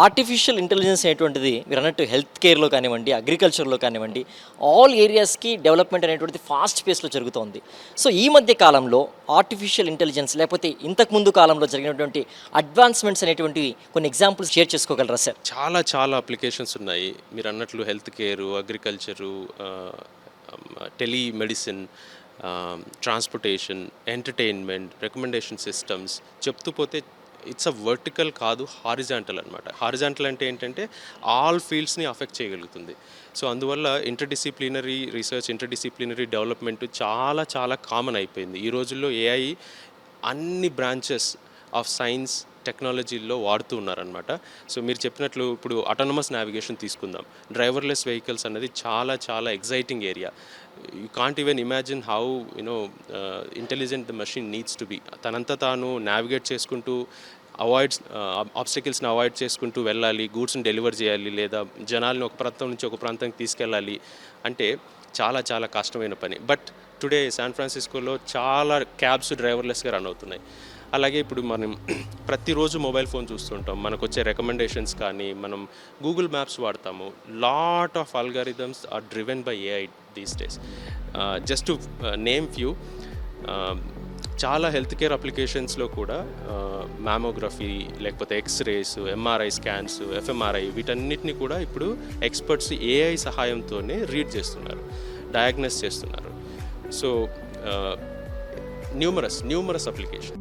Artificial intelligence అనేటువంటిది మీరు అన్నట్టు హెల్త్ కేర్లో కానివ్వండి, అగ్రికల్చర్లో కానివ్వండి, ఆల్ ఏరియాస్కి డెవలప్మెంట్ అనేటువంటిది ఫాస్ట్ పేస్లో జరుగుతోంది. సో ఈ మధ్య కాలంలో ఆర్టిఫిషియల్ ఇంటెలిజెన్స్ లేకపోతే ఇంతకుముందు కాలంలో జరిగినటువంటి అడ్వాన్స్మెంట్స్ అనేటువంటివి కొన్ని ఎగ్జాంపుల్స్ షేర్ చేసుకోగలరా సార్? చాలా చాలా అప్లికేషన్స్ ఉన్నాయి. మీరు అన్నట్లు health care, agriculture, telemedicine, transportation, entertainment, recommendation systems చెప్తూ పోతే ఇట్స్ అ వర్టికల్ కాదు, హారిజాంటల్ అనమాట. హారిజాంటల్ అంటే ఏంటంటే ఆల్ ఫీల్డ్స్ని అఫెక్ట్ చేయగలుగుతుంది. సో అందువల్ల ఇంటర్డిసిప్లినరీ రీసెర్చ్, ఇంటర్డిసిప్లినరీ డెవలప్మెంట్ చాలా చాలా కామన్ అయిపోయింది. ఈ రోజుల్లో ఏఐ అన్ని బ్రాంచెస్ ఆఫ్ సైన్స్ టెక్నాలజీల్లో వాడుతూ ఉన్నారనమాట. సో మీరు చెప్పినట్లు ఇప్పుడు ఆటోనమస్ నావిగేషన్ తీసుకుందాం. డ్రైవర్లెస్ వెహికల్స్ అన్నది చాలా చాలా exciting area. You can't even imagine how intelligent the machine needs to be. తనంతా తాను నావిగేట్ చేసుకుంటూ ఆబ్స్టికల్స్ని అవాయిడ్ చేసుకుంటూ వెళ్ళాలి, గూడ్స్ని డెలివర్ చేయాలి, లేదా జనాల్ని ఒక ప్రాంతం నుంచి ఒక ప్రాంతానికి తీసుకెళ్ళాలి అంటే చాలా చాలా కష్టమైన పని. బట్ టుడే శాన్ ఫ్రాన్సిస్కోలో చాలా క్యాబ్స్ డ్రైవర్లెస్గా రన్ అవుతున్నాయి. అలాగే ఇప్పుడు మనం ప్రతిరోజు మొబైల్ ఫోన్ చూస్తుంటాం. మనకు వచ్చే రికమెండేషన్స్ కానీ, మనం గూగుల్ మ్యాప్స్ వాడతాము. Lot of algorithms are driven by AI these days. Just to name few, చాలా హెల్త్ కేర్ అప్లికేషన్స్లో కూడా మ్యామోగ్రఫీ, లేకపోతే ఎక్స్రేస్, ఎంఆర్ఐ స్కాన్స్, ఎఫ్ఎంఆర్ఐ వీటన్నిటిని కూడా ఇప్పుడు ఎక్స్పర్ట్స్ ఏఐ సహాయంతోనే రీడ్ చేస్తున్నారు, డయాగ్నోస్ చేస్తున్నారు. So numerous application.